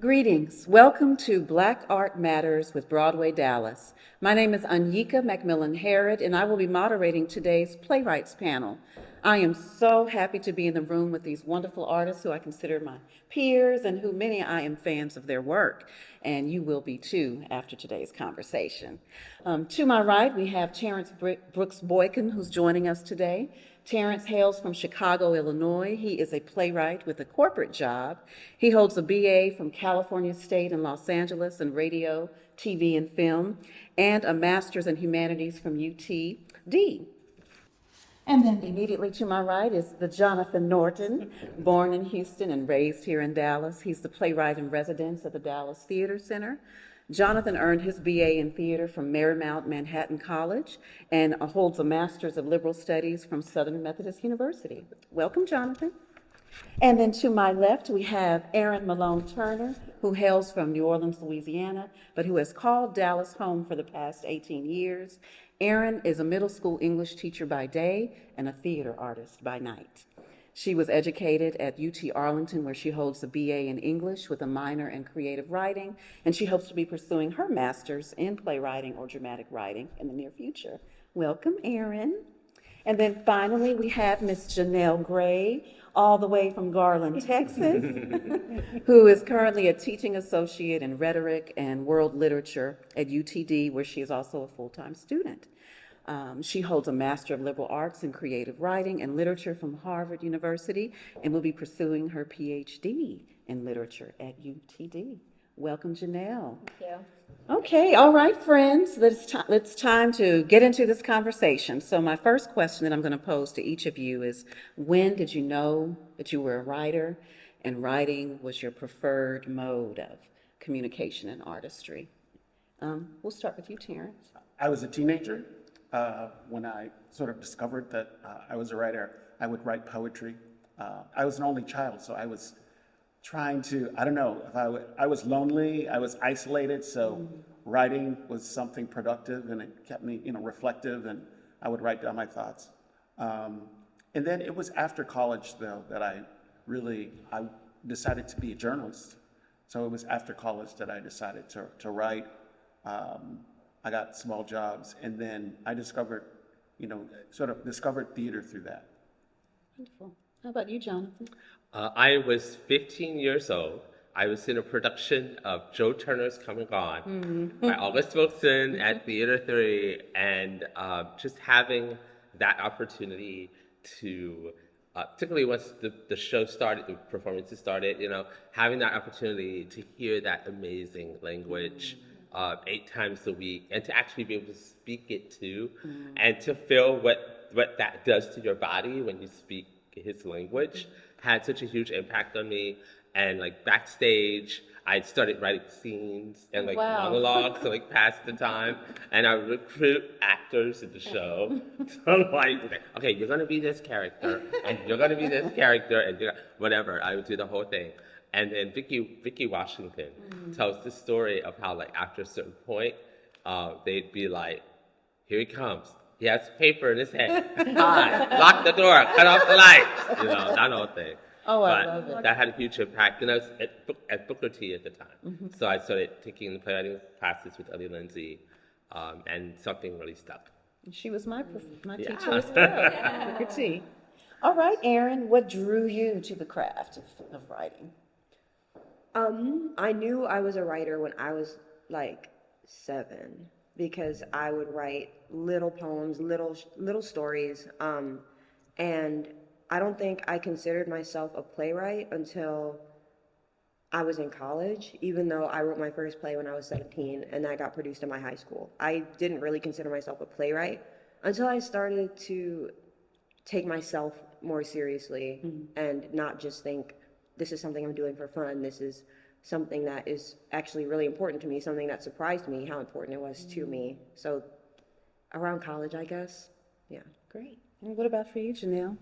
Greetings. Welcome to Black Art Matters with Broadway Dallas. My name is Anyika McMillan-Herod, and I will be moderating today's Playwrights panel. I am so happy to be in the room with these wonderful artists who I consider my peers and who many I am fans of their work, and you will be too after today's conversation. To my right, we have Terrance Brook Boykins, who's joining us today. Terrance hails from Chicago, Illinois. He is a playwright with a corporate job. He holds a BA from California State in Los Angeles in radio, TV, and film, and a master's in humanities from UTD. And then immediately to my right is the Jonathan Norton, born in Houston and raised here in Dallas. He's the playwright in residence at the Dallas Theater Center. Jonathan earned his BA in theater from Marymount Manhattan College and holds a master's of liberal studies from Southern Methodist University. Welcome, Jonathan. And then to my left, we have Erin Malone Turner, who hails from New Orleans, Louisiana, but who has called Dallas home for the past 18 years. Erin is a middle school English teacher by day and a theater artist by night. She was educated at UT Arlington, where she holds a BA in English with a minor in creative writing, and she hopes to be pursuing her master's in playwriting or dramatic writing in the near future. Welcome, Erin. And then finally, we have Miss Janelle Gray, all the way from Garland, Texas, who is currently a teaching associate in rhetoric and world literature at UTD, where she is also a full-time student. She holds a Master of Liberal Arts in Creative Writing and Literature from Harvard University and will be pursuing her PhD in Literature at UTD. Welcome, Janelle. Thank you. Okay, all right, friends, it's time to get into this conversation. So my first question that I'm going to pose to each of you is, when did you know that you were a writer and writing was your preferred mode of communication and artistry? We'll start with you, Terrance. I was a teenager when I sort of discovered that I was a writer. I would write poetry. I was an only child, so I was trying to, I don't know, if I was lonely, I was isolated, so writing was something productive, and it kept me, reflective, and I would write down my thoughts. And then it was after college, though, that I decided to be a journalist. So it was after college that I decided to write. I got small jobs, and then I discovered, sort of discovered theater through that. Wonderful. How about you, Jonathan? I was 15 years old. I was in a production of Joe Turner's Come and Gone by August Wilson at Theater 3, and just having that opportunity to, particularly once the show started, the performances started, having that opportunity to hear that amazing language 8 times a week, and to actually be able to speak it too, and to feel what that does to your body when you speak his language had such a huge impact on me. And like backstage, I started writing scenes and monologues to pass the time, and I would recruit actors in the show. So okay, you're gonna be this character, and you're gonna be this character, and whatever. I would do the whole thing. And then Vicky Washington tells the story of how after a certain point, they'd be like, "Here he comes. He has paper in his head. Hi, lock the door, cut off the lights." That whole thing. Oh, I love it. That had a huge impact. And I was at Booker T at the time. So I started taking the playwriting classes with Ellie Lindsay, and something really stuck. She was my teacher as well, Booker T. All right, Erin, what drew you to the craft of writing? I knew I was a writer when I was 7, because I would write little poems, little stories, and I don't think I considered myself a playwright until I was in college, even though I wrote my first play when I was 17, and that got produced in my high school. I didn't really consider myself a playwright until I started to take myself more seriously and not just think, this is something I'm doing for fun. This is something that is actually really important to me, something that surprised me how important it was to me. So around college, I guess. Yeah. Great. And what about for you, Janelle?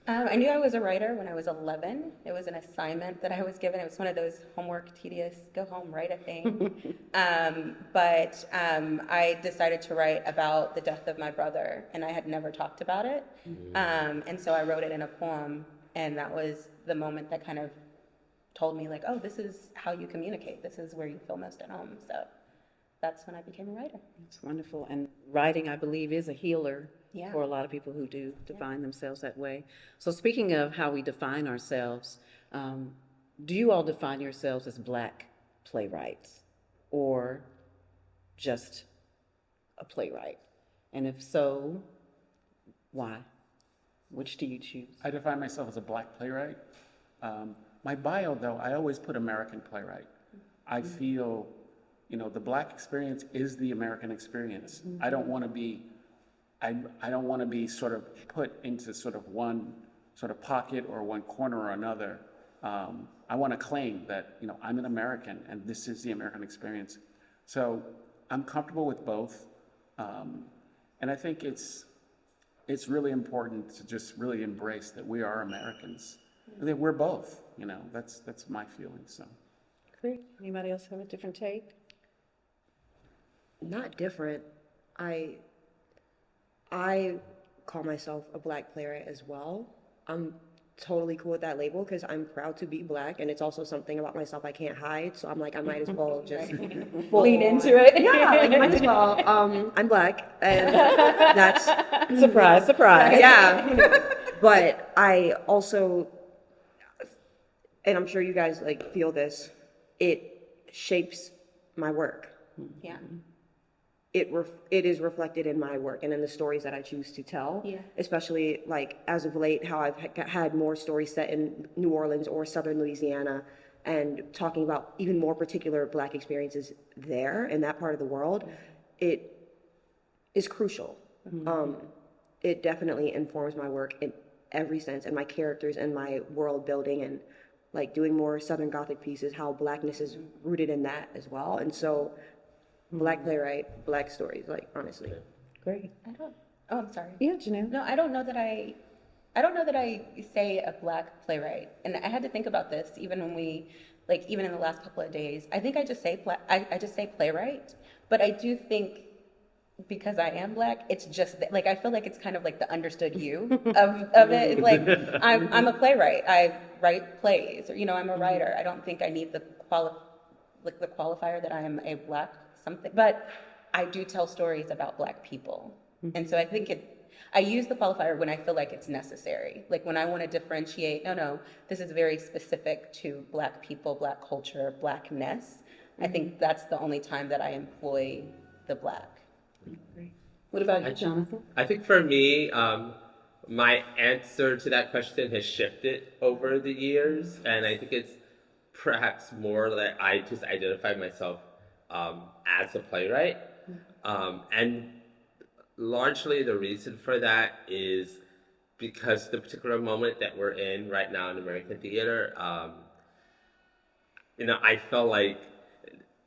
I knew I was a writer when I was 11. It was an assignment that I was given. It was one of those homework, tedious, go home, write a thing. But I decided to write about the death of my brother, and I had never talked about it. And so I wrote it in a poem, and that was the moment that kind of told me like, oh, this is how you communicate. This is where you feel most at home. So that's when I became a writer. It's wonderful. And writing, I believe, is a healer Yeah. for a lot of people who do define themselves that way. So speaking of how we define ourselves, do you all define yourselves as Black playwrights or just a playwright? And if so, why? Which do you choose? I define myself as a Black playwright. My bio, though, I always put American playwright. I feel, the Black experience is the American experience. I don't want to be, I don't want to be sort of put into sort of one sort of pocket or one corner or another. I want to claim that, I'm an American and this is the American experience. So I'm comfortable with both. And I think it's really important to just really embrace that we are Americans. That we're both, that's my feeling, so. Great. Anybody else have a different take? Not different. I call myself a Black playwright as well. I'm totally cool with that label because I'm proud to be Black, and it's also something about myself I can't hide. So I'm like, I might as well just Lean into it. Yeah, like might as well. I'm Black, and that's Surprise, surprise. yeah. But I also, and I'm sure you guys like feel this, it shapes my work. Yeah. It is reflected in my work and in the stories that I choose to tell. Yeah. Especially like as of late, how I've had more stories set in New Orleans or Southern Louisiana, and talking about even more particular Black experiences there in that part of the world. It is crucial. It definitely informs my work in every sense, and my characters and my world building, and like doing more Southern Gothic pieces, how Blackness is rooted in that as well. And so Black playwright, Black stories, like honestly. Great. Oh, I'm sorry. Yeah, Janelle. No, I don't know that I say a Black playwright. And I had to think about this even when even in the last couple of days. I think I just say I just say playwright, but I do think because I am Black, it's just that, I feel like it's kind of like the understood you of it. It's like I'm a playwright. I write plays, or I'm a writer. I don't think I need the qualifier that I am a Black something, but I do tell stories about Black people. And so I think I use the qualifier when I feel like it's necessary. Like when I want to differentiate, no, this is very specific to Black people, Black culture, Blackness. I think that's the only time that I employ the Black. What about you, Jonathan? I think for me, my answer to that question has shifted over the years, and I think it's perhaps more that I just identify myself as a playwright. And largely the reason for that is because the particular moment that we're in right now in American theater, I feel like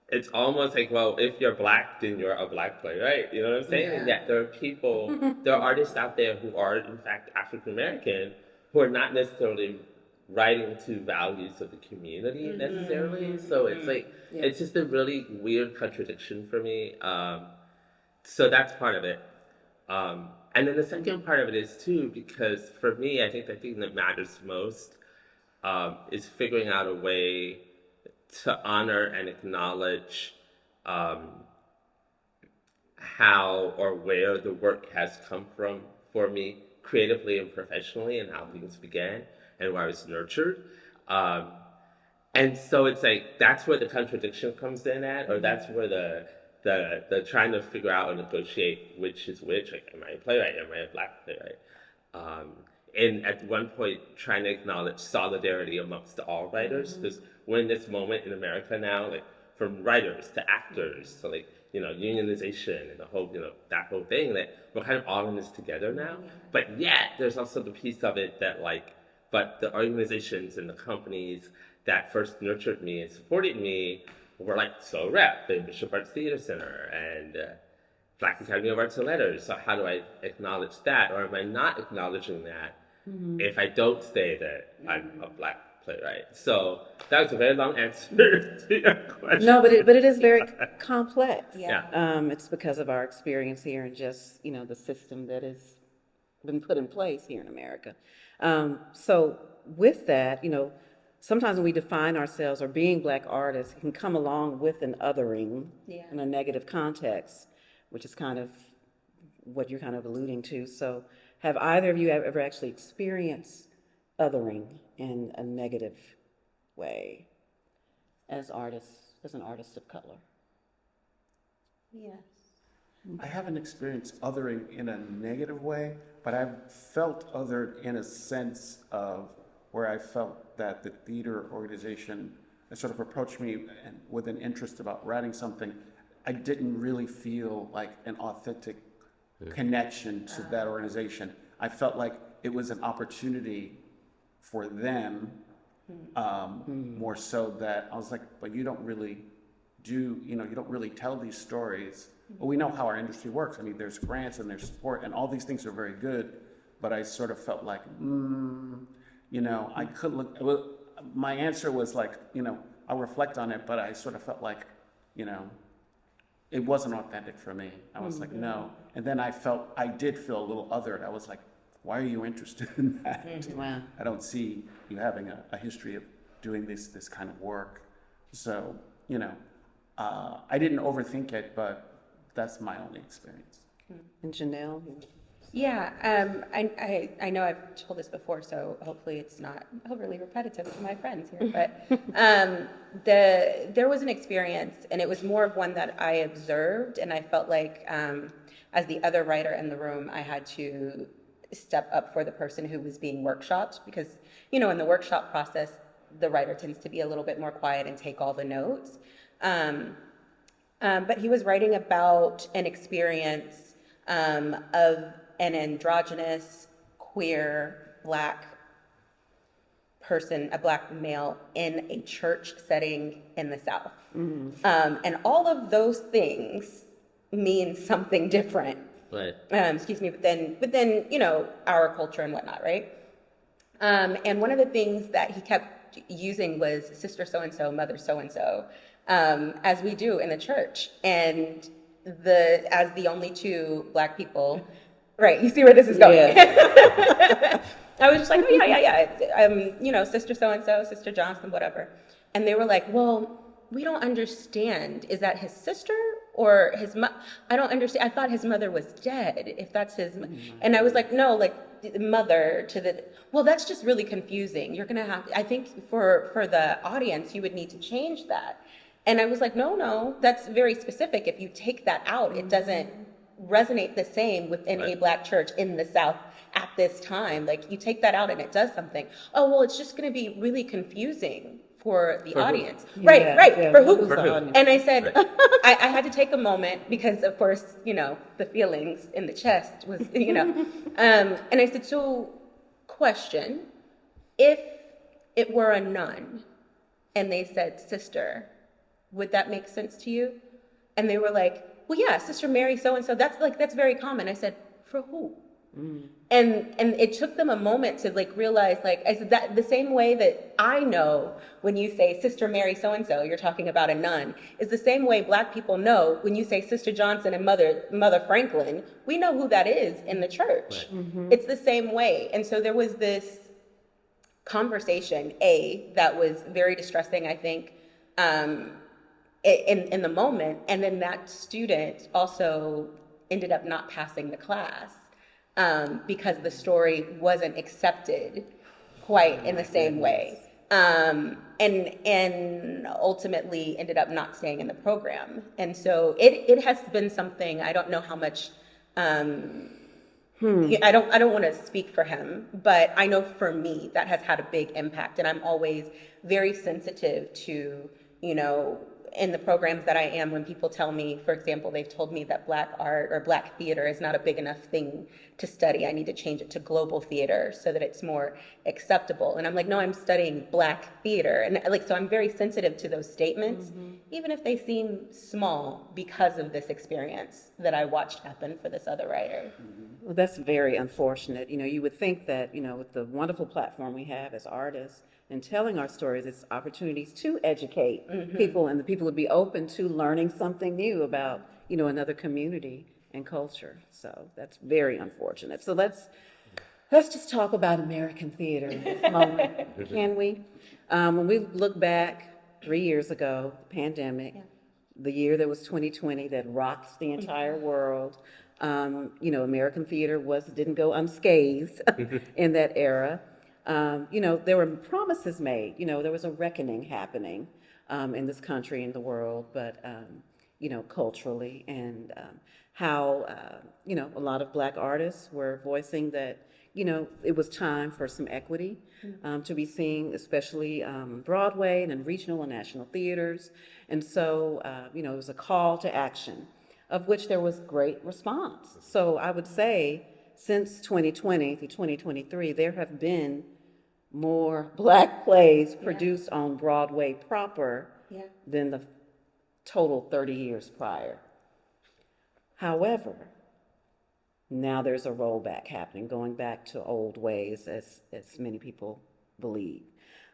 it's almost like, well, if you're Black, then you're a Black playwright. You know what I'm saying? Yeah. And yet there are artists out there who are, in fact, African American, who are not necessarily writing to values of the community necessarily. So it's it's just a really weird contradiction for me. So that's part of it. And then the second part of it is too, because for me, I think the thing that matters most is figuring out a way to honor and acknowledge how or where the work has come from for me creatively and professionally, and how things began and where I was nurtured. And so it's like, that's where the contradiction comes in at, or that's where the trying to figure out and negotiate which is which. Like, am I a playwright? Am I a Black playwright? And at one point, trying to acknowledge solidarity amongst all writers, because we're in this moment in America now, like from writers to actors to unionization and the whole, that whole thing, that we're kind of all in this together now. But yet, there's also the piece of it that but the organizations and the companies that first nurtured me and supported me were so Rep and Bishop Arts Theater Center and Black Academy of Arts and Letters. So how do I acknowledge that? Or am I not acknowledging that if I don't say that I'm a Black playwright? So that was a very long answer to your question. No, but it is very complex. Yeah. It's because of our experience here and just, the system that has been put in place here in America. So with that, sometimes when we define ourselves or being Black artists, it can come along with an othering Yeah. in a negative context, which is kind of what you're kind of alluding to. So have either of you ever actually experienced othering in a negative way as artists, as an artist of color? Yes. I haven't experienced othering in a negative way, but I've felt othered in a sense of where I felt that the theater organization sort of approached me with an interest about writing something. I didn't really feel like an authentic connection to that organization. I felt like it was an opportunity for them, more so that I was like, but you don't really you don't really tell these stories. Well, we know how our industry works. I mean, there's grants and there's support and all these things are very good, but I sort of felt like, I could look, well, my answer was like, I'll reflect on it, but I sort of felt like, it wasn't authentic for me. I was like, no. And then I did feel a little othered. I was like, why are you interested in that? Wow. I don't see you having a history of doing this kind of work. So, I didn't overthink it, but that's my only experience. And Janelle? Yeah, I know I've told this before, so hopefully it's not overly repetitive to my friends here, but there was an experience, and it was more of one that I observed, and I felt like as the other writer in the room, I had to step up for the person who was being workshopped, because, in the workshop process, the writer tends to be a little bit more quiet and take all the notes. But he was writing about an experience of an androgynous, queer, Black person, a Black male in a church setting in the South. And all of those things mean something different. Right. But then, our culture and whatnot, right? And one of the things that he kept using was sister so-and-so, mother so-and-so, as we do in the church. And as the only two Black people, right, you see where this is going. Yeah. I was just like, oh, yeah. Sister so-and-so, Sister Johnson, whatever. And they were like, well, we don't understand. Is that his sister or his mother? I don't understand. I thought his mother was dead, if that's his. And I was like, no, like mother to the. Well, that's just really confusing. You're going to have, I think for the audience, you would need to change that. And I was like, no, that's very specific. If you take that out, it doesn't resonate the same within a Black church in the South at this time. Like, you take that out and it does something. Oh, well, it's just going to be really confusing for the audience. Right. Yeah, For who? for the audience. And I said, I had to take a moment because, of course, the feelings in the chest was, and I said, so question, if it were a nun and they said sister, would that make sense to you? And they were like, well, yeah, Sister Mary so-and-so, that's very common. I said, for who? And it took them a moment to realize, I said, that the same way that I know when you say Sister Mary so-and-so, you're talking about a nun, is the same way Black people know when you say Sister Johnson and Mother Franklin, we know who that is in the church. Right. It's the same way. And so there was this conversation, that was very distressing, I think, in the moment. And then that student also ended up not passing the class because the story wasn't accepted quite in the same way. And ultimately ended up not staying in the program. And so it has been something, I don't know how much, I don't want to speak for him, but I know for me that has had a big impact. And I'm always very sensitive to, in the programs that I am, when people tell me, for example, they've told me that Black art or Black theater is not a big enough thing to study. I need to change it to global theater so that it's more acceptable. And I'm like, no, I'm studying Black theater. And so I'm very sensitive to those statements, even if they seem small, because of this experience that I watched happen for this other writer. Well, that's very unfortunate. You would think that, with the wonderful platform we have as artists and telling our stories, it's opportunities to educate people, and the people would be open to learning something new about, another community and culture. So that's very unfortunate. So let's let's just talk about American theater at this moment, can we? When we look back 3 years ago, the pandemic, the year that was 2020 that rocked the entire world, American theater didn't go unscathed in that era. There were promises made. There was a reckoning happening in this country and the world, but culturally, and how a lot of Black artists were voicing that it was time for some equity to be seen, especially Broadway and in regional and national theaters. And so, it was a call to action, of which there was great response. So I would say since 2020 through 2023, there have been more Black plays produced on Broadway proper than the total 30 years prior. However, now there's a rollback happening, going back to old ways, as many people believe.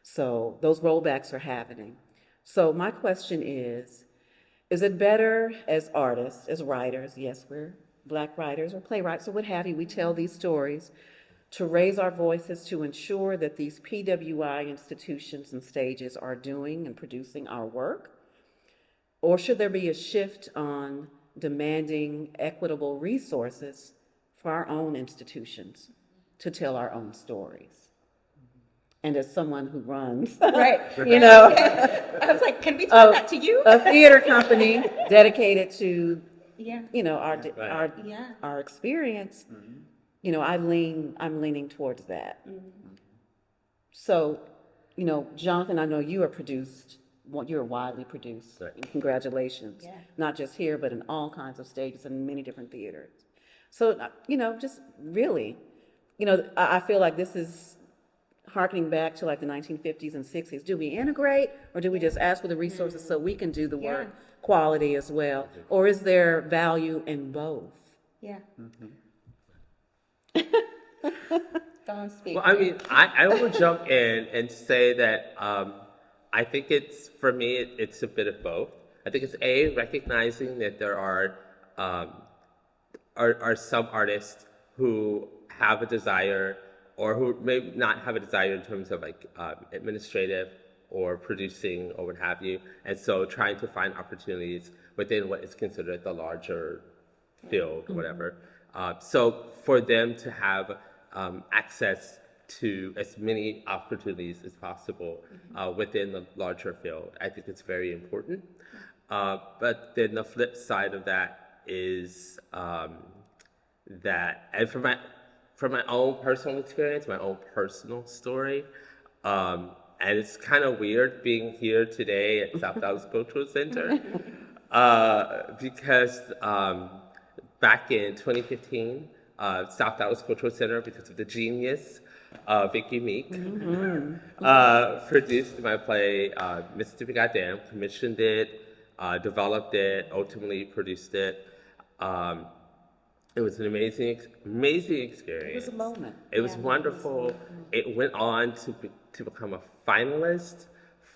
So those rollbacks are happening. So my question is it better as artists, as writers, yes, we're Black writers or playwrights or what have you, we tell these stories, to raise our voices to ensure that these PWI institutions and stages are doing and producing our work? Or should there be a shift on demanding equitable resources for our own institutions to tell our own stories? And as someone who runs, Right. I was like, can we turn that to you? a theater company dedicated to, our experience, I'm leaning towards that. So, Jonathan, I know you're widely produced. Right. And congratulations. Yeah. Not just here, but in all kinds of stages and many different theaters. So, just really, I feel like this is harkening back to like the 1950s and 60s. Do we integrate, or do we just ask for the resources so we can do the work quality as well? Or is there value in both? Yeah. Don't speak. Well, I mean, I will jump in and say that I think for me, it's a bit of both. I think it's recognizing that there are some artists who have a desire, or who may not have a desire in terms of like administrative or producing or what have you, and so trying to find opportunities within what is considered the larger field, or whatever. So for them to have access to as many opportunities as possible within the larger field, I think it's very important. But then the flip side of that is that, and from my own personal experience, my own personal story, and it's kind of weird being here today at South Dallas Cultural Center, because back in 2015, South Dallas Cultural Center, because of the genius Vicky Meek, produced my play Mississippi Goddamn, commissioned it, developed it, ultimately produced it. It was an amazing experience. It was a moment. It was wonderful. It went on to become a finalist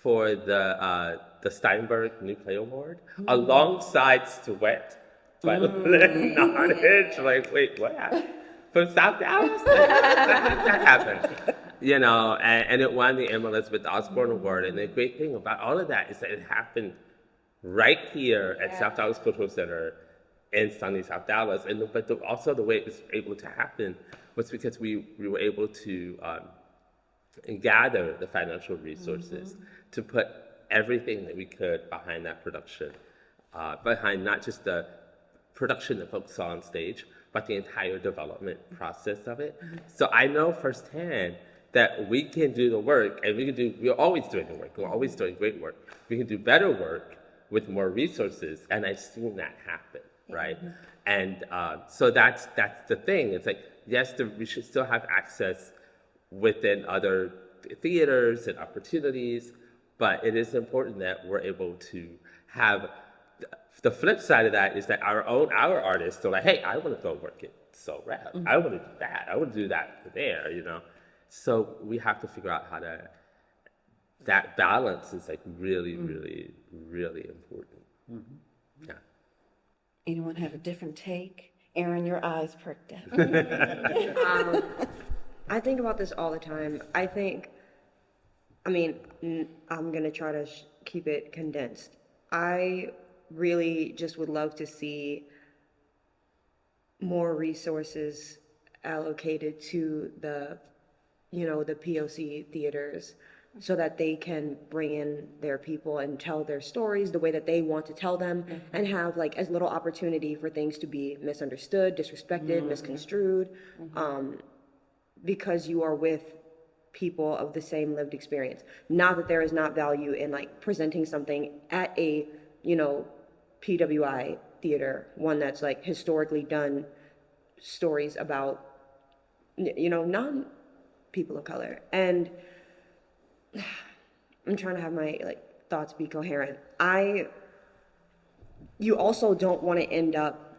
for the Steinberg New Play Award, alongside Sweat by Lynn Nottage. Like, wait, what happened? From South Dallas? that happened. And it won the Emma Elizabeth Osborne Award. And the great thing about all of that is that it happened right here at South Dallas Cultural Center in sunny South Dallas. But also the way it was able to happen was because we were able to gather the financial resources to put everything that we could behind that production, behind not just the production that folks saw on stage, but the entire development process of it. So I know firsthand that we can do the work, and we're always doing the work, we're always doing great work. We can do better work with more resources, and I've seen that happen, right? And so that's the thing. It's like, yes, we should still have access within other theaters and opportunities, but it is important that we're able to have. The flip side of that is that our artists are like, hey, I want to go work it so rad. I want to do that. I want to do that there, So we have to figure out how to. That balance is like really, really, really important. Yeah. Anyone have a different take? Erin, your eyes perked up. I think about this all the time. I'm going to try to keep it condensed. I really just would love to see more resources allocated to the POC theaters so that they can bring in their people and tell their stories the way that they want to tell them and have like as little opportunity for things to be misunderstood, disrespected, misconstrued, because you are with people of the same lived experience. Not that there is not value in like presenting something at a, PWI theater, one that's like historically done stories about, non people of color. And I'm trying to have my like thoughts be coherent. You also don't want to end up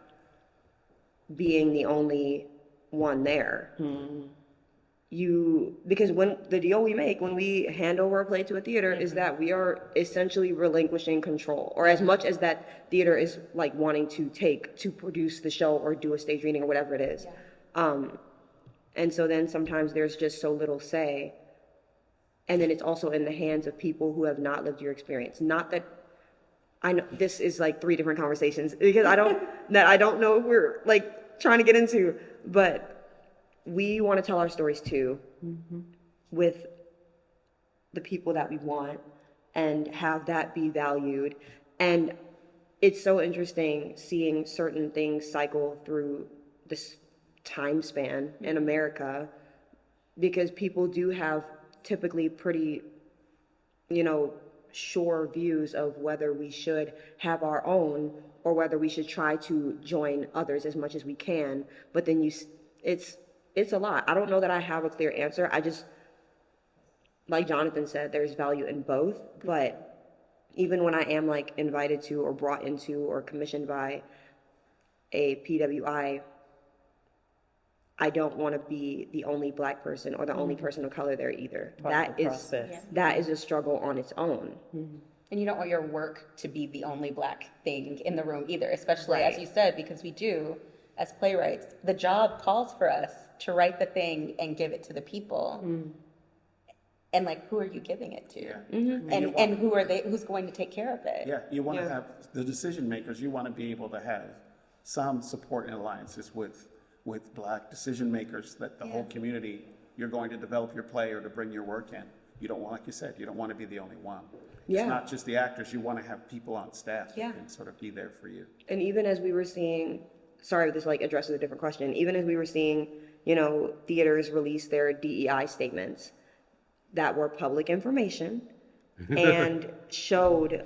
being the only one there. Because when the deal we make when we hand over a play to a theater is that we are essentially relinquishing control, or as much as that theater is like wanting to take to produce the show or do a stage reading or whatever it is. And so then sometimes there's just so little say, and then it's also in the hands of people who have not lived your experience. Not that I know this is like 3 different conversations because I don't know if we're like trying to get into, but we want to tell our stories too, with the people that we want and have that be valued. And it's so interesting seeing certain things cycle through this time span in America, because people do have typically pretty, sure views of whether we should have our own or whether we should try to join others as much as we can. But then it's a lot. I don't know that I have a clear answer. I just, like Jonathan said, there's value in both. But even when I am like invited to or brought into or commissioned by a PWI, I don't want to be the only Black person or the only person of color there either. That is a struggle on its own. And you don't want your work to be the only Black thing in the room either, especially as you said, because we do, as playwrights, the job calls for us to write the thing and give it to the people. And like, who are you giving it to? And who's going to take care of it? Yeah, you want to have the decision makers, you want to be able to have some support and alliances with Black decision makers, that the whole community, you're going to develop your play or to bring your work in. You don't want, like you said, you don't want to be the only one. It's not just the actors, you want to have people on staff who can sort of be there for you. And even as we were seeing, sorry, this like addresses a different question, even as we were seeing, theaters release their DEI statements that were public information and showed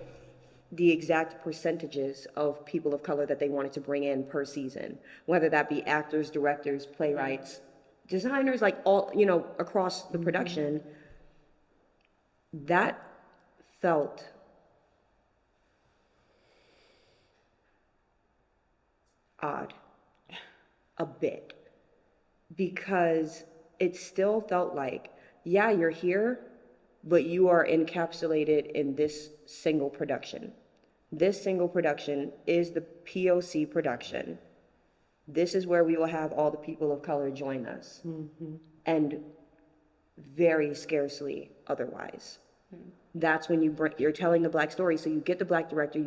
the exact percentages of people of color that they wanted to bring in per season, whether that be actors, directors, playwrights, designers, like all, across the production. That felt odd a bit, because it still felt like, you're here, but you are encapsulated in this single production. This single production is the POC production. This is where we will have all the people of color join us. And very scarcely otherwise. That's when you're telling the Black story. So you get the Black director,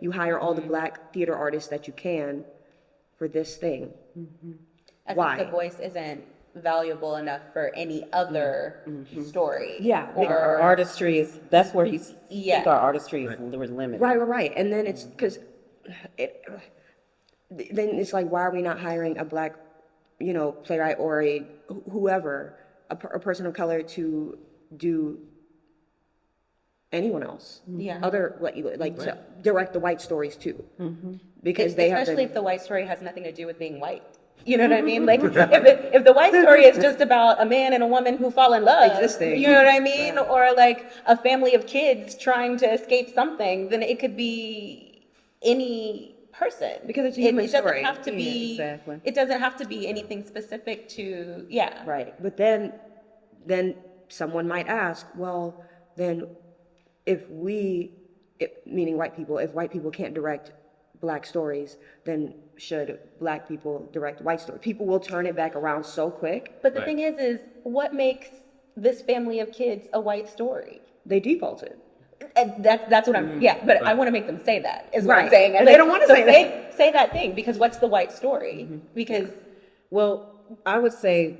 you hire all the Black theater artists that you can for this thing. As Why? if the voice isn't valuable enough for any other story. Our artistry is, that's where he's, I think our artistry is limited. Right. And then it's because then it's like, why are we not hiring a Black, playwright or whoever, a person of color to do anyone else? Other, to direct the white stories too. Because they have especially if the white story has nothing to do with being white. You know what I mean? Like, if the white story is just about a man and a woman who fall in love, existing, you know what I mean? Or like a family of kids trying to escape something, then it could be any person. Because it's a human story. It doesn't have to be, it doesn't have to be anything specific to, Right. But then someone might ask, well, then meaning white people, if white people can't direct Black stories, then should Black people direct white stories. People will turn it back around so quick. But the Right. thing is what makes this family of kids a white story? They defaulted. And that's what I'm, yeah, but I want to make them say that, is what I'm Right. saying. And they don't wanna so say that. Say that thing, because what's the white story? Because, Well, I would say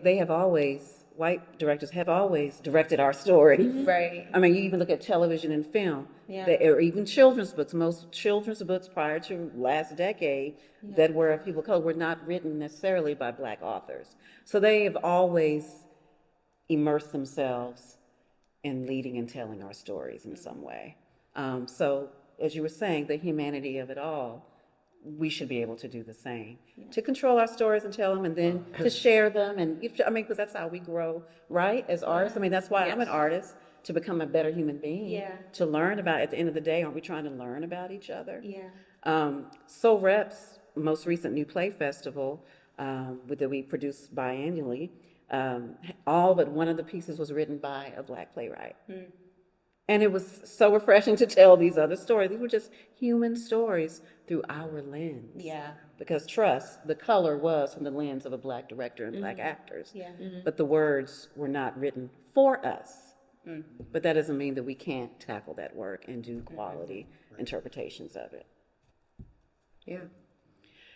white directors have always directed our stories. right, I mean, you even look at television and film, Yeah. or even children's books. Most children's books prior to last decade that were of people of color were not written necessarily by Black authors. So they have always immersed themselves in leading and telling our stories in some way. So, as you were saying, the humanity of it all, we should be able to do the same. To control our stories and tell them, and then to share them. And because that's how we grow, right? As artists. I mean, that's why I'm an artist, to become a better human being. Yeah. To learn about, at the end of the day, aren't we trying to learn about each other? yeah. So Rep's most recent new play festival that we produce biannually, all but one of the pieces was written by a Black playwright. And it was so refreshing to tell these other stories. These were just human stories through our lens. Yeah. Because trust, the color was from the lens of a Black director and Black actors. Yeah. But the words were not written for us. But that doesn't mean that we can't tackle that work and do quality interpretations of it. Yeah.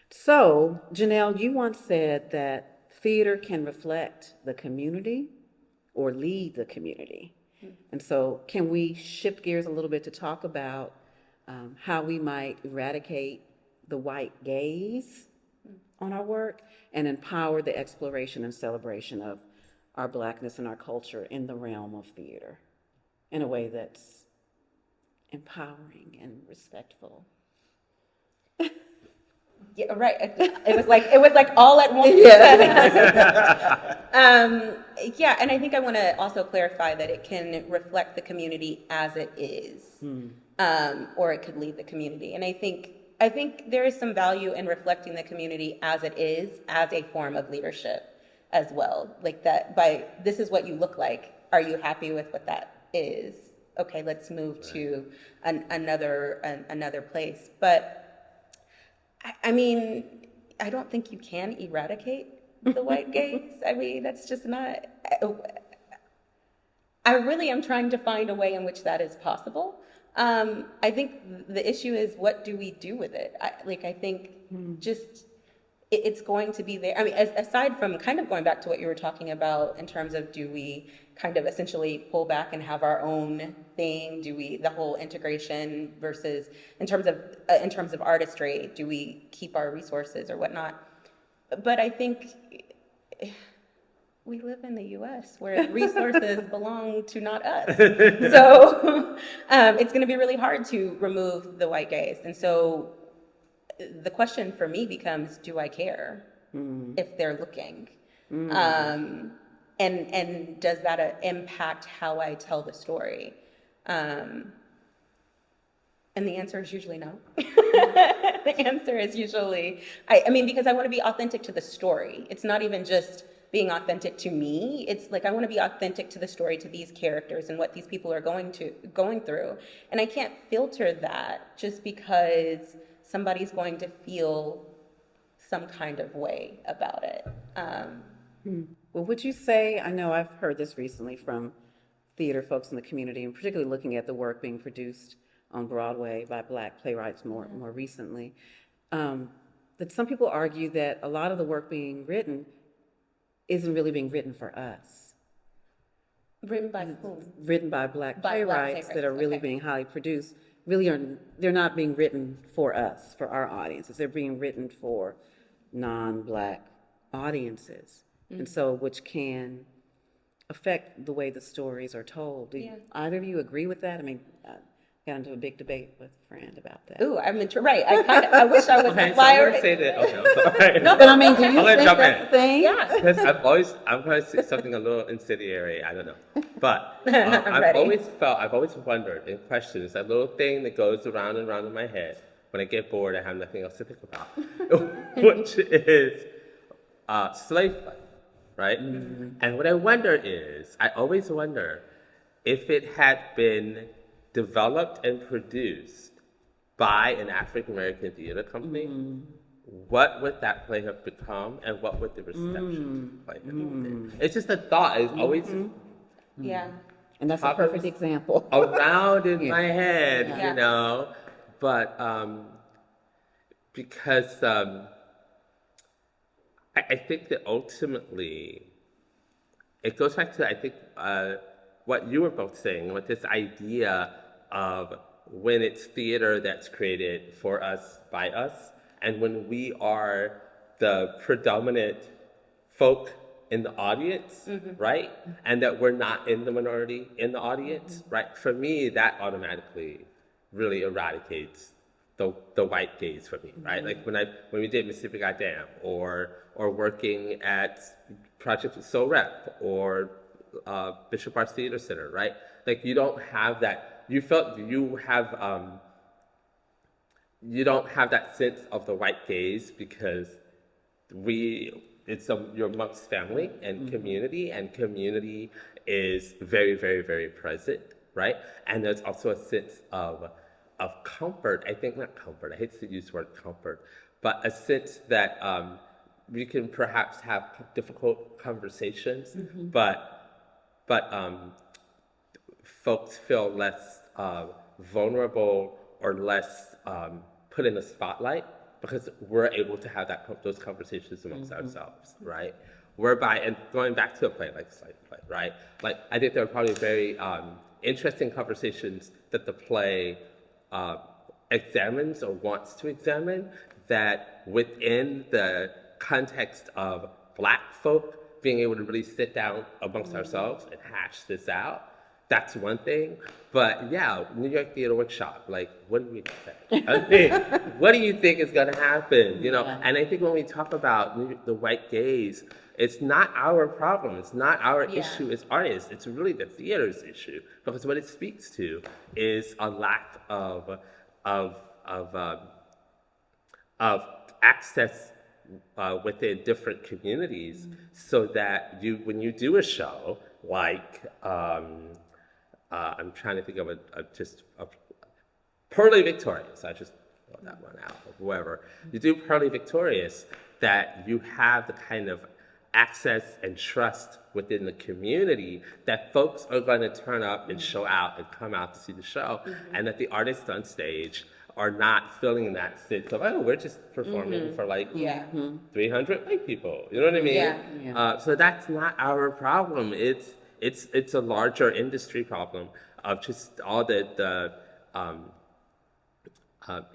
So, Janelle, you once said that theater can reflect the community or lead the community. And so, can we shift gears a little bit to talk about how we might eradicate the white gaze on our work and empower the exploration and celebration of our Blackness and our culture in the realm of theater in a way that's empowering and respectful? Yeah, right. It was like all at once. Yeah, and I think I want to also clarify that it can reflect the community as it is, or it could lead the community. And I think there is some value in reflecting the community as it is, as a form of leadership as well. Like that, this is what you look like. Are you happy with what that is? Okay, let's move to another place. But I mean, I don't think you can eradicate the white gaze. I mean, that's just not. I really am trying to find a way in which that is possible. I think the issue is, what do we do with it? I think just it's going to be there. I mean, aside from kind of going back to what you were talking about in terms of, do we kind of essentially pull back and have our own thing? Do we, the whole integration versus in terms of artistry, do we keep our resources or whatnot? But I think we live in the U.S. where resources belong to not us. So it's going to be really hard to remove the white gaze. And so the question for me becomes, do I care if they're looking? And does that impact how I tell the story? And the answer is usually no. The answer is usually, I mean, because I want to be authentic to the story. It's not even just being authentic to me. It's like, I want to be authentic to the story, to these characters and what these people are going through. And I can't filter that just because somebody's going to feel some kind of way about it. Well, would you say, I know I've heard this recently from theater folks in the community, and particularly looking at the work being produced on Broadway by Black playwrights more recently, that some people argue that a lot of the work being written isn't really being written for us. Written by whom? Written by Black playwrights that are really okay. being highly produced. They're not being written for us, for our audiences. They're being written for non-Black audiences. And so, which can affect the way the stories are told. Do either of you agree with that? I mean, I got into a big debate with a friend about that. Ooh, I mean, right. I wish I was Okay, the so I'm flyer. gonna say that. Okay, I'm sorry. But I mean, do you I'm gonna think jump that's in. the thing? Yeah. Because I'm going to say something a little incendiary. I don't know, but I've ready. always wondered and questioned. It's that little thing that goes around and around in my head when I get bored. I have nothing else to think about, which is slave play, right? And what I wonder is, I always wonder if it had been developed and produced by an African American theater company, what would that play have become, and what would the reception to the play have been? It's just a thought. It's always Yeah. And that's a Talking perfect example. around in Yeah. my head, Yeah. you know. But because I think that ultimately it goes back to, I think, what you were both saying, with this idea of when it's theater that's created for us, by us, and when we are the predominant folk in the audience, right? And that we're not in the minority in the audience, right? For me, that automatically really eradicates the white gaze for me, right? Like when we did Mississippi Goddamn, or working at Project Soul Rep, or Bishop Arts Theater Center, right? Like you don't have that. You felt you don't have that sense of the white gaze because you're amongst family and community is very, very, very present, right? And there's also a sense of comfort. I think not comfort. I hate to use the word comfort, but a sense that we can perhaps have difficult conversations, but folks feel less vulnerable or less put in the spotlight because we're able to have those conversations amongst ourselves, right? Whereby, and going back to a play like Slave Play, right? Like I think there are probably very interesting conversations that the play examines or wants to examine, that within the context of Black folk being able to really sit down amongst ourselves and hash this out, that's one thing. But yeah, New York Theater Workshop, like, what do we expect? I mean, what do you think is going to happen? You know, and I think when we talk about the white gaze, it's not our problem. It's not our issue as artists. It's really the theater's issue, because what it speaks to is a lack of access within different communities, so that when you do a show like I'm trying to think of a Pearly Victorious. I just throw that one out, or whoever. You do Pearly Victorious, that you have the kind of access and trust within the community that folks are going to turn up and show out and come out to see the show, and that the artists on stage are not feeling that sense of, oh, we're just performing for like 300 white people. You know what I mean? So that's not our problem. It's a larger industry problem of just all the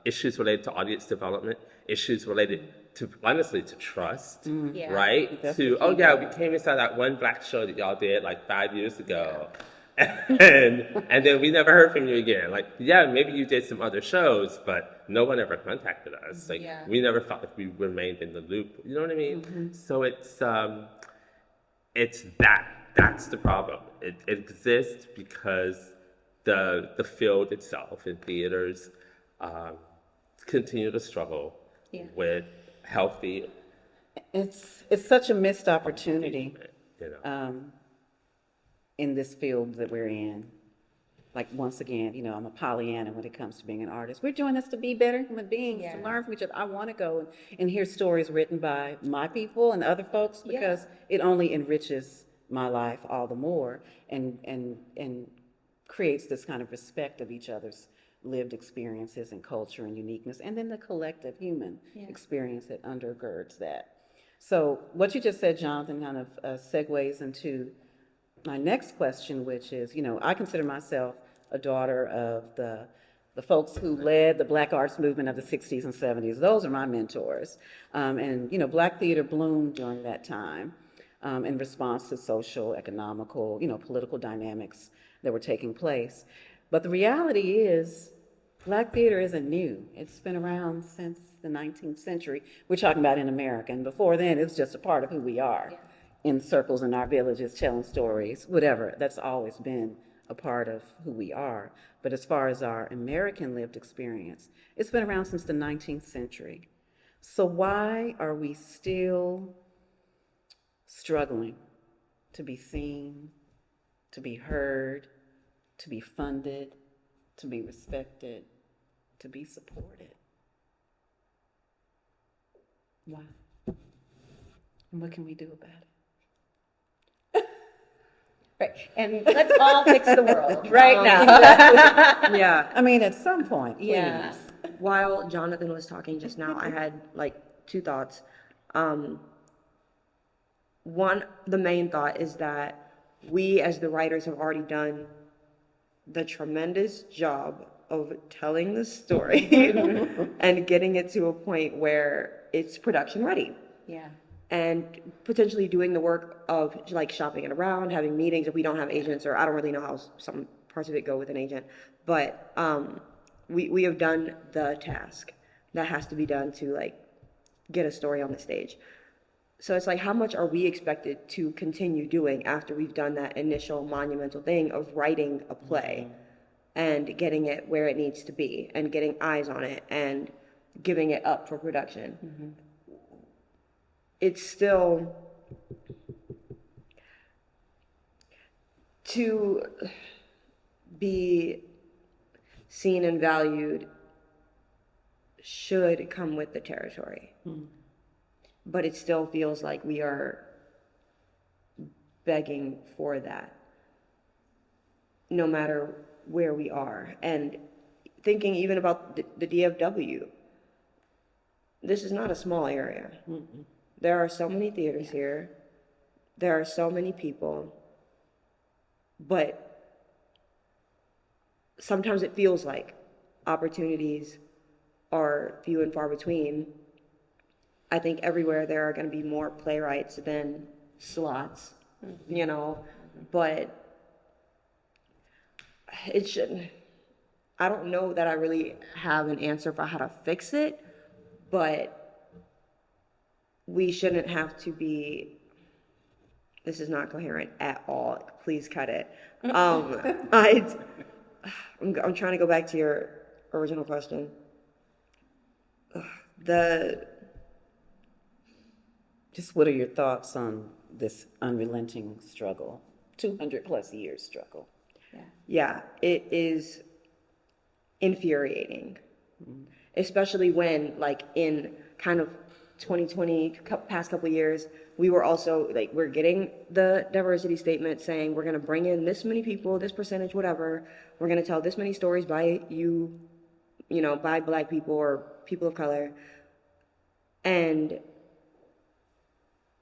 issues related to audience development, issues related to, honestly, to trust, right? That's To, the oh key. yeah, we came and saw that one Black show that y'all did like 5 years ago. And then we never heard from you again. Like, yeah, maybe you did some other shows, but no one ever contacted us. Like, we never felt like we remained in the loop. You know what I mean? So it's that's the problem. It exists because the field itself in theaters continue to struggle with healthy. It's such a missed opportunity You know. In this field that we're in. Like, once again, you know, I'm a Pollyanna when it comes to being an artist. We're doing this to be better human beings, to learn from each other. I want to go and hear stories written by my people and other folks, because it only enriches my life all the more, and creates this kind of respect of each other's lived experiences and culture and uniqueness, and then the collective human experience that undergirds that. So what you just said, Jonathan, kind of segues into my next question, which is, you know, I consider myself a daughter of the folks who led the Black arts movement of the 60s and 70s. Those are my mentors. And, you know, Black theater bloomed during that time in response to social, economical, you know, political dynamics that were taking place. But the reality is, Black theater isn't new. It's been around since the 19th century. We're talking about in America. And before then, it was just a part of who we are. In circles in our villages, telling stories, whatever. That's always been a part of who we are. But as far as our American lived experience, it's been around since the 19th century. So why are we still struggling to be seen, to be heard, to be funded, to be respected, to be supported. Wow. And what can we do about it? Right. And let's all fix the world right now. Yeah. I mean, at some point, please. Yeah. While Jonathan was talking just now, I had like two thoughts. One, the main thought is that we as the writers have already done the tremendous job of telling the story and getting it to a point where it's production ready. Yeah. And potentially doing the work of like shopping it around, having meetings if we don't have agents, or I don't really know how some parts of it go with an agent, but we have done the task that has to be done to like get a story on the stage. So it's like, how much are we expected to continue doing after we've done that initial monumental thing of writing a play and getting it where it needs to be and getting eyes on it and giving it up for production? It's still to be seen and valued should come with the territory. But it still feels like we are begging for that, no matter where we are. And thinking even about the DFW, this is not a small area. There are so many theaters here. There are so many people. But sometimes it feels like opportunities are few and far between. I think everywhere there are going to be more playwrights than slots, you know, but it shouldn't. I don't know that I really have an answer for how to fix it, but we shouldn't have to be. This is not coherent at all. Please cut it. I'm trying to go back to your original question. Just what are your thoughts on this unrelenting struggle, 200 plus years struggle? Yeah, it is infuriating, especially when, like, in kind of 2020, past couple of years, we were also, like, we're getting the diversity statement saying we're going to bring in this many people, this percentage, whatever. We're going to tell this many stories by by Black people or people of color. And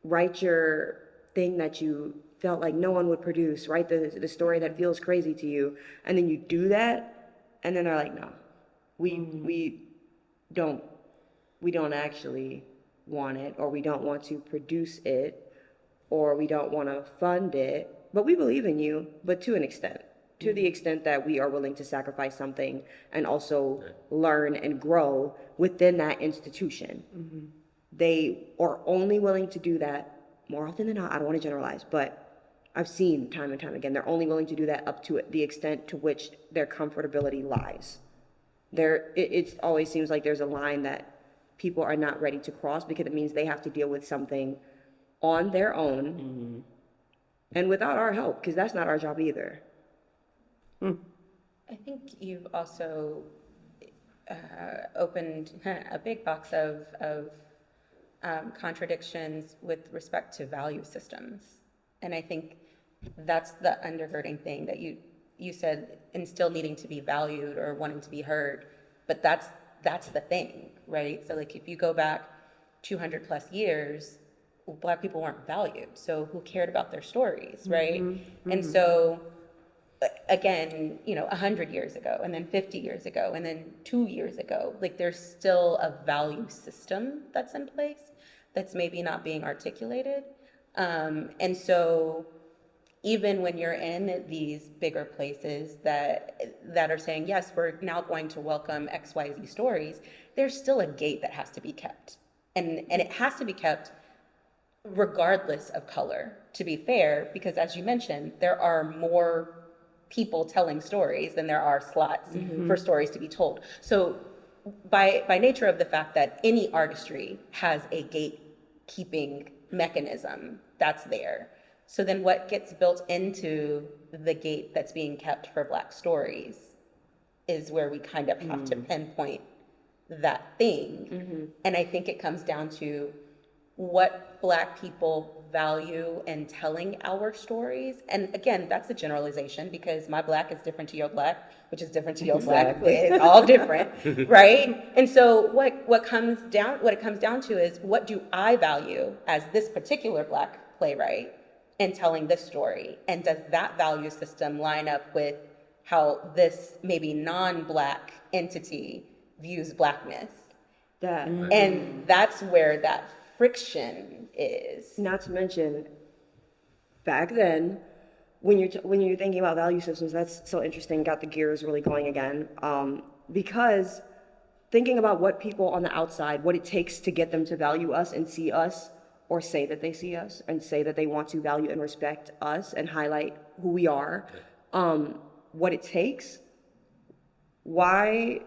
write your thing that you felt like no one would produce, write the story that feels crazy to you, and then you do that, and then they're like, no, we don't actually want it, or we don't want to produce it, or we don't want to fund it, but we believe in you, but to an extent, to the extent that we are willing to sacrifice something and also learn and grow within that institution. They are only willing to do that more often than not. I don't want to generalize, but I've seen time and time again, they're only willing to do that up to the extent to which their comfortability lies. It always seems like there's a line that people are not ready to cross because it means they have to deal with something on their own and without our help, because that's not our job either. I think you've also opened a big box of contradictions with respect to value systems. And I think that's the undergirding thing that you said, and still needing to be valued or wanting to be heard. But that's the thing, right? So like if you go back 200 plus years, Black people weren't valued. So who cared about their stories, right? And so again, 100 years ago, and then 50 years ago, and then 2 years ago, like there's still a value system that's in place that's maybe not being articulated. And so even when you're in these bigger places that are saying, yes, we're now going to welcome XYZ stories, there's still a gate that has to be kept. And it has to be kept regardless of color, to be fair, because as you mentioned, there are more people telling stories than there are slots for stories to be told. So by nature of the fact that any artistry has a gatekeeping mechanism that's there. So then what gets built into the gate that's being kept for Black stories is where we kind of have to pinpoint that thing. And I think it comes down to what Black people value in telling our stories. And again, that's a generalization because my Black is different to your Black, which is different to your Black. It's all different, right? And so what it comes down to is, what do I value as this particular Black playwright in telling this story? And does that value system line up with how this maybe non-Black entity views Blackness? That, And that's where that friction is. not to mention, back then, when you're thinking about value systems, that's so interesting. Got the gears really going again, because thinking about what people on the outside, what it takes to get them to value us and see us, or say that they see us and say that they want to value and respect us and highlight who we are, what it takes. Why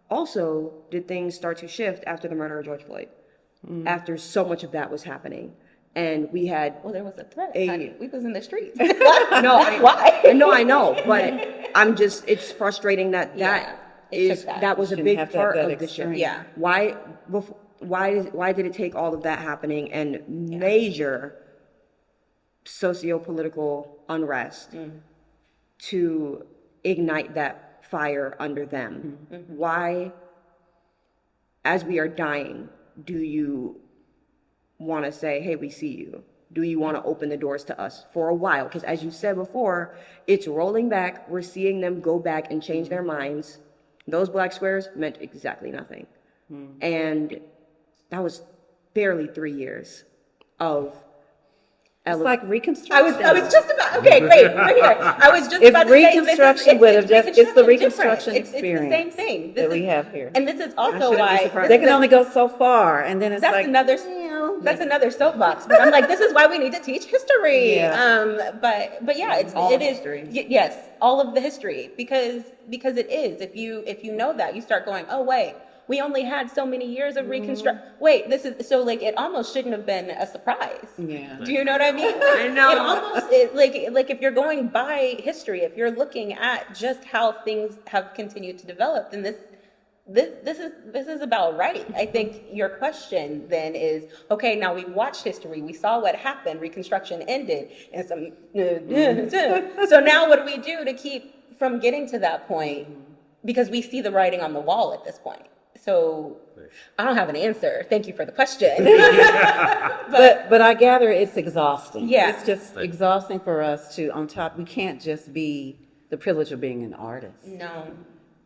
also did things start to shift after the murder of George Floyd? After so much of that was happening, and we had Well, there was a threat. A- honey. We was in the streets. no, Why? I know, but I'm just, it's frustrating that Yeah, it took that. that was a Shouldn't big have to have part that of the extreme. shift. Yeah. Why did it take all of that happening and major socio-political unrest to ignite that fire under them? Why, as we are dying, do you want to say, hey, we see you? Do you want to open the doors to us for a while? Because as you said before, it's rolling back. We're seeing them go back and change their minds. Those black squares meant exactly nothing. And that was barely 3 years of It's like I Reconstruction. was just about, okay, great, right here. I was just If about to say, Reconstruction would have just, it's the Reconstruction It's the same experience thing. that we have here. And this is also shouldn't be why, surprised. They can only go so far, and then it's that's like, another soapbox. But I'm like, this is why we need to teach history. Yeah. But yeah, All it is history. yes, all of the history, because it is. If you know that, you start going, oh wait, we only had so many years of reconstruct. Wait, this is so, like, it almost shouldn't have been a surprise. yeah. Do you know what I mean? I know. It almost like if you're going by history, if you're looking at just how things have continued to develop, then this is about right. I think your question then is, okay, now we've watched history, we saw what happened, Reconstruction ended, and so now what do we do to keep from getting to that point? Because we see the writing on the wall at this point. So I don't have an answer. Thank you for the question. But I gather it's exhausting. Yeah. It's just exhausting for us to, on top, we can't just be the privilege of being an artist. No.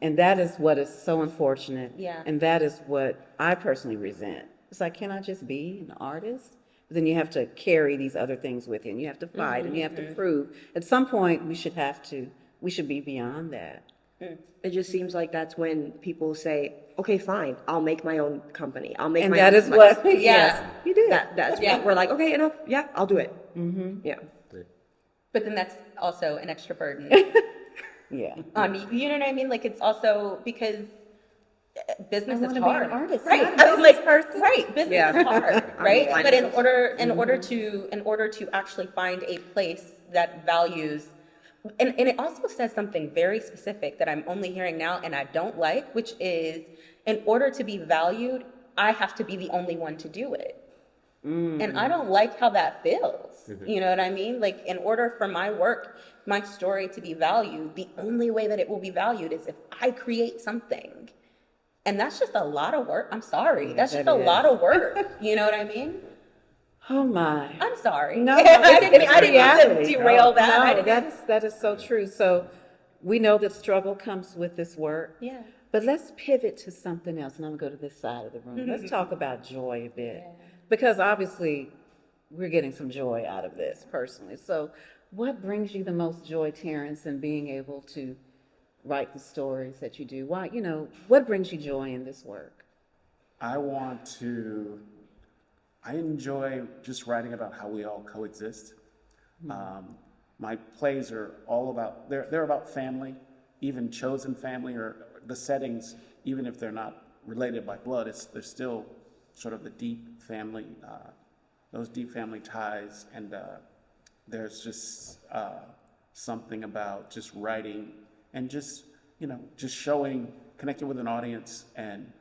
And that is what is so unfortunate. Yeah. And that is what I personally resent. It's like, can I just be an artist? But then you have to carry these other things with you, and you have to fight, and you have to prove. At some point, we should be beyond that. It just seems like that's when people say, okay, fine, I'll make my own company. I'll make And my that own is what, company. yes, you did. That's Yeah. what we're like, okay, enough. Yeah, I'll do it. Yeah. But then that's also an extra burden Yeah. on you know what I mean? Like, it's also because business I is wanna be hard. an artist, Right. not a I was like, business person. right, business Yeah. is hard, right? I'm But in finances. order to actually find a place that values, and it also says something very specific that I'm only hearing now and I don't like, which is, in order to be valued, I have to be the only one to do it. And I don't like how that feels. You know what I mean? Like, in order for my work, my story to be valued, the only way that it will be valued is if I create something. And that's just a lot of work. I'm sorry. That's just that a lot is. of work. You know what I mean? Oh, my. I'm sorry. No, I didn't mean to reality. derail that. I No, didn't- that is so true. So we know that struggle comes with this work. Yeah. But let's pivot to something else, and I'm going to go to this side of the room. Let's talk about joy a bit. Because obviously, we're getting some joy out of this personally. So what brings you the most joy, Terrance, in being able to write the stories that you do? Why, what brings you joy in this work? I enjoy just writing about how we all coexist. My plays are all about, they're about family, even chosen family, or the settings, even if they're not related by blood, they're still sort of the deep family, those deep family ties. And there's just something about just writing and just just connecting with an audience and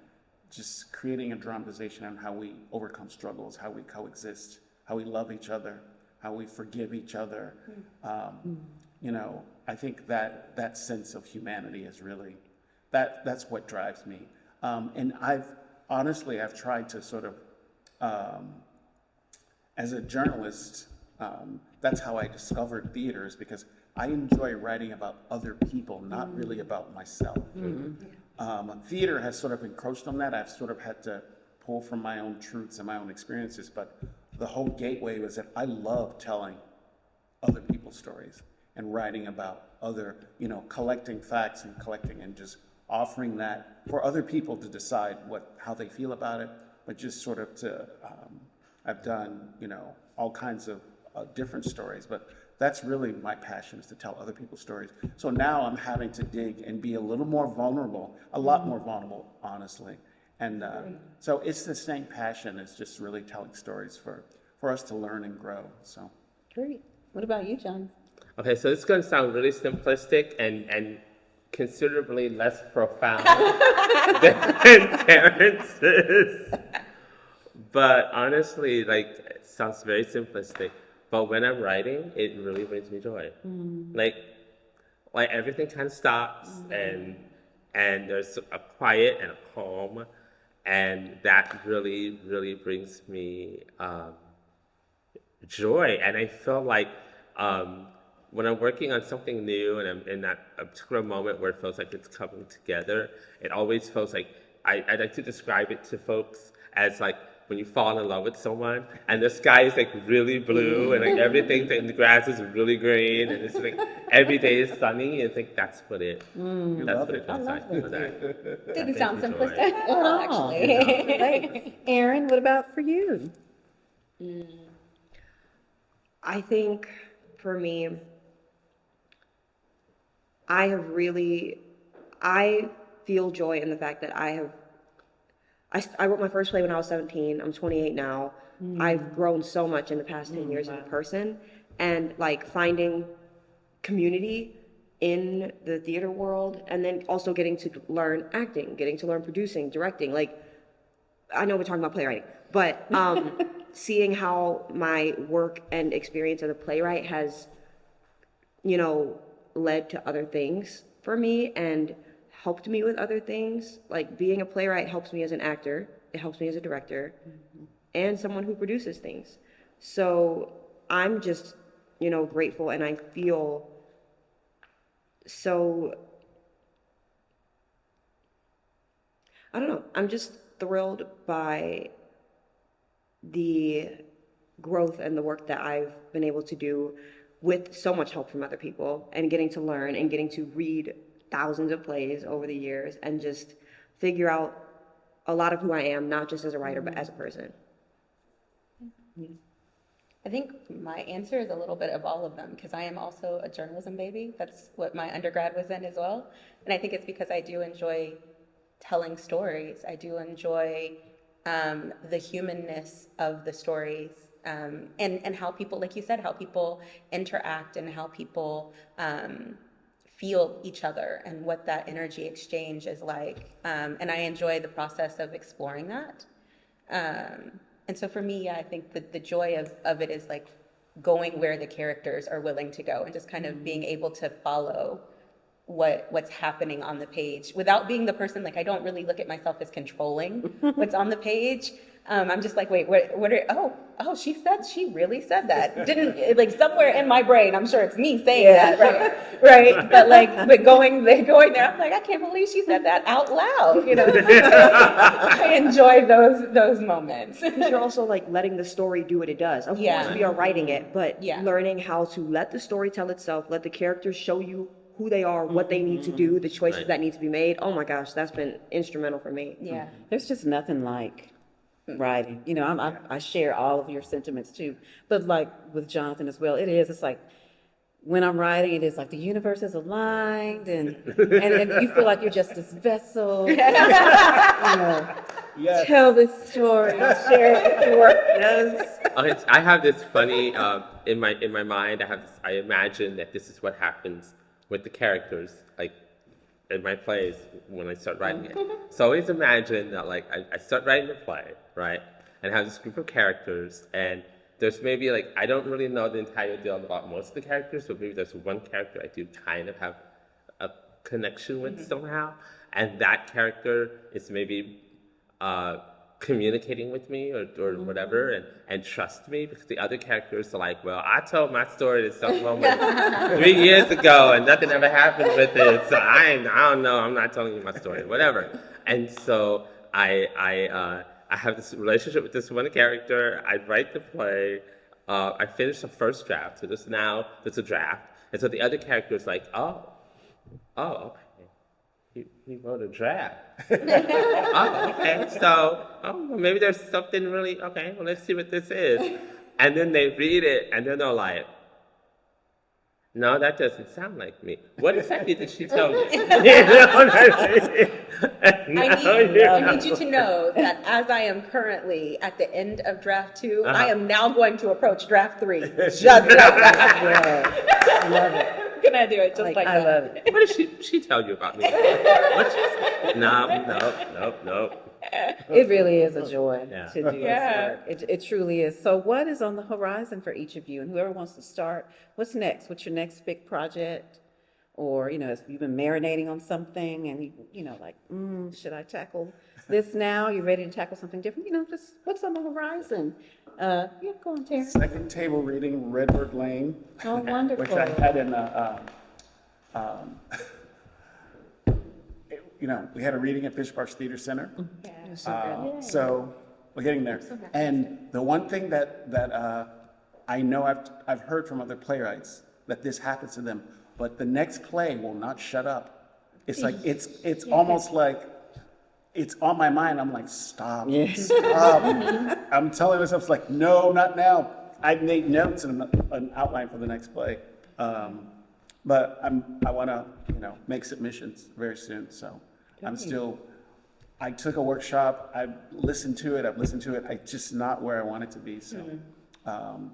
just creating a dramatization on how we overcome struggles, how we coexist, how we love each other, how we forgive each other. I think that sense of humanity is really, that's what drives me. And I've tried to sort of, as a journalist, that's how I discovered theater, is because I enjoy writing about other people, not really about myself. Theater has sort of encroached on that. I've sort of had to pull from my own truths and my own experiences, but the whole gateway was that I love telling other people's stories and writing about other, collecting facts and collecting and just offering that for other people to decide how they feel about it, but just sort of I've done, all kinds of different stories, but that's really my passion, is to tell other people's stories. So now I'm having to dig and be a little more vulnerable, a lot more vulnerable, honestly. And so it's the same passion. It's just really telling stories for us to learn and grow. So Great. What about you, John? Okay, so this is going to sound really simplistic and considerably less profound than Terrance's. But honestly, it sounds very simplistic. But when I'm writing, it really brings me joy. Like everything kind of stops, and there's a quiet and a calm, and that really, really brings me joy. And I feel like when I'm working on something new and I'm in that particular moment where it feels like it's coming together, it always feels like I like to describe it to folks as like when you fall in love with someone and the sky is like really blue and like everything and the grass is really green and it's like every day is sunny. I think that's what it feels like. So that Didn't sound brings me joy. simplistic at all, actually. Right. Erin, what about for you? I think for me, I feel joy in the fact that I wrote my first play when I was 17. I'm 28 now. I've grown so much in the past 10 years as a person, and finding community in the theater world, and then also getting to learn acting, getting to learn producing, directing. I know we're talking about playwriting, but seeing how my work and experience as a playwright has, led to other things for me and helped me with other things. Being a playwright helps me as an actor, it helps me as a director, and someone who produces things. So I'm just, grateful, and I feel so, I don't know, I'm just thrilled by the growth and the work that I've been able to do with so much help from other people, and getting to learn and getting to read thousands of plays over the years and just figure out a lot of who I am, not just as a writer, but as a person. I think my answer is a little bit of all of them, because I am also a journalism baby. That's what my undergrad was in as well. And I think it's because I do enjoy telling stories. I do enjoy the humanness of the stories, and how people, like you said, how people interact and how people feel each other and what that energy exchange is like. And I enjoy the process of exploring that. And so for me, I think that the joy of it is going where the characters are willing to go, and just kind of being able to follow what's happening on the page without being the person. I don't really look at myself as controlling what's on the page. I'm just wait, what are, she really said that. Didn't, somewhere in my brain, I'm sure it's me saying that, right? But going there, I'm I can't believe she said that out loud, I enjoy those moments. Because you're also letting the story do what it does. Of course we are writing it, but learning how to let the story tell itself, let the characters show you who they are, what they need to do, the choices that need to be made. Oh my gosh, that's been instrumental for me. Yeah. There's just nothing like writing. I share all of your sentiments too. But with Jonathan as well, it's when I'm writing, it is the universe is aligned, and you feel like you're just this vessel. Tell this story, share it with the work. Yes. Okay, I have this funny in my mind. I imagine that this is what happens with the characters, in my plays when I start writing it. So I always imagine that like I start writing the play, right? And have this group of characters, and there's maybe like, I don't really know the entire deal about most of the characters, but maybe there's one character I do kind of have a connection with somehow. And that character is maybe communicating with me or whatever and trust me, because the other characters are like, well, I told my story to some woman 3 years ago and nothing ever happened with it, so I don't know, I'm not telling you my story, whatever. And so I have this relationship with this one character. I write the play. I finished the first draft, so there's a draft. And so the other character is like, oh, okay. He wrote a draft. Oh, okay. So, well, maybe there's something really, okay, well, let's see what this is. And then they read it, and then they're like, no, that doesn't sound like me. What exactly did she tell me? You know what I mean? I need you to know that as I am currently at the end of draft 2, I am now going to approach draft 3. Just like that. I love it. I'm gonna do it just like I that. love it. What did she tell you about me? What she said? No. It really is a joy Yeah. to do this work. It truly is. So what is on the horizon for each of you? And whoever wants to start, what's next? What's your next big project? Or, if you've been marinating on something and, like, should I tackle this now? You ready to tackle something different? Just what's on the horizon? Go on, Terrance. Second table reading, Redwood Lane. Oh, wonderful. Which I had in we had a reading at Bishop Arts Theater Center. So we're getting there. And the one thing that I know I've heard from other playwrights that this happens to them, but the next play will not shut up. It's like it's almost like it's on my mind. I'm like, stop. I'm telling myself, like, no, not now. I made notes and an outline for the next play. But I want to, make submissions very soon. So I took a workshop. I've listened to it. I'm just not where I want it to be. So,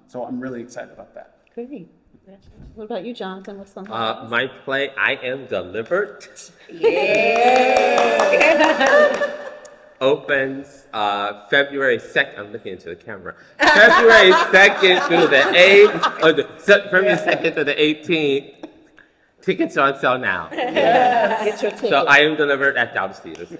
so I'm really excited about that. Great. What about you, Jonathan? What's on the My play, I Am Delivered, opens February 2nd. I'm looking into the camera. February 2nd through the 8th, February 2nd through the 18th. Tickets are on sale now. Get your ticket. So I Am Delivered at Dallas Theaters.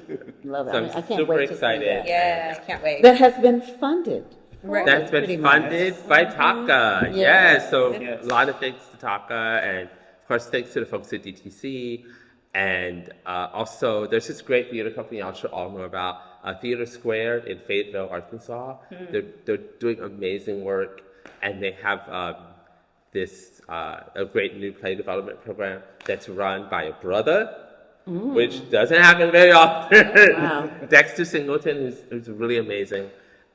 Love it. So I I'm can't super wait to excited. see that. Yeah, I can't wait. That has been funded. That's been funded by Taka. Yes. So a lot of thanks to Taka, and of course thanks to the folks at DTC. And also there's this great theater company y'all should all know about, Theater Squared in Fayetteville, Arkansas. They're doing amazing work, and they have a great new play development program that's run by a brother, which doesn't happen very often. Wow. Dexter Singleton, who's really amazing.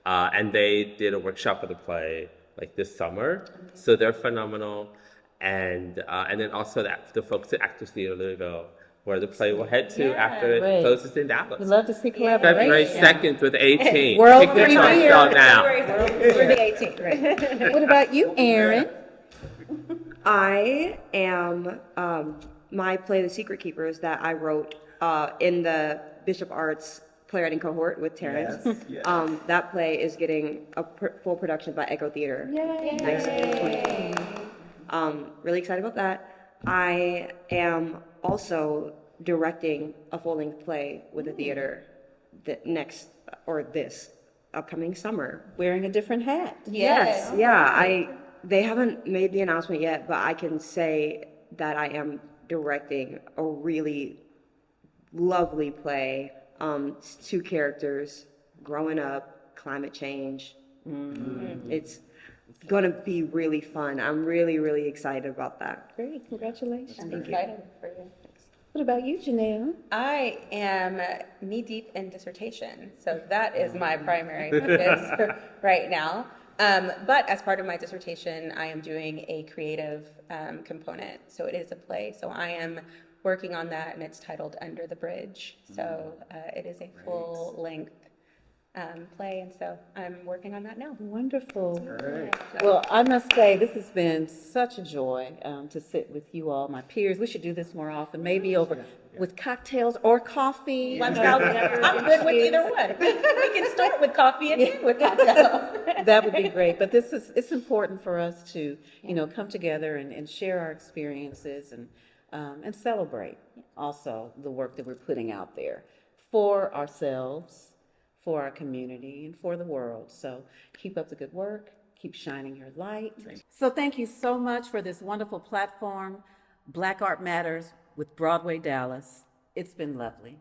And they did a workshop of the play like this summer, so they're phenomenal. And then also the folks at Actors Theater Louisville, where the play will head to after it Great. closes in Dallas. We love to see collaboration. February 2nd through the 18th. World Tickets are on premiere. sale now. Through the 18th, right? What about you, Erin? I am my play, The Secret Keepers, that I wrote in the Bishop Arts playwriting cohort with Terrance. Yes. That play is getting a full production by Echo Theater. Next year, 2020. Really excited about that. I am also directing a full-length play with the theater this upcoming summer. Wearing a different hat. Yes, they haven't made the announcement yet, but I can say that I am directing a really lovely play. 2 characters growing up, climate change. It's gonna be really fun. I'm really, really excited about that. Great, congratulations. I'm excited for you. What about you, Janelle? I am knee-deep in dissertation, so that is my primary focus right now. But as part of my dissertation, I am doing a creative component, so it is a play. So I am working on that, and it's titled Under the Bridge. So it is a full-length play, and so I'm working on that now. Wonderful. Great. Well, I must say, this has been such a joy to sit with you all, my peers. We should do this more often, maybe over with cocktails or coffee. I'm good with either one. We can start with coffee and end with cocktails. That would be great. But it's important for us to, come together and share our experiences and celebrate also the work that we're putting out there for ourselves, for our community, and for the world. So keep up the good work. Keep shining your light. So thank you so much for this wonderful platform, Black Art Matters with Broadway Dallas. It's been lovely.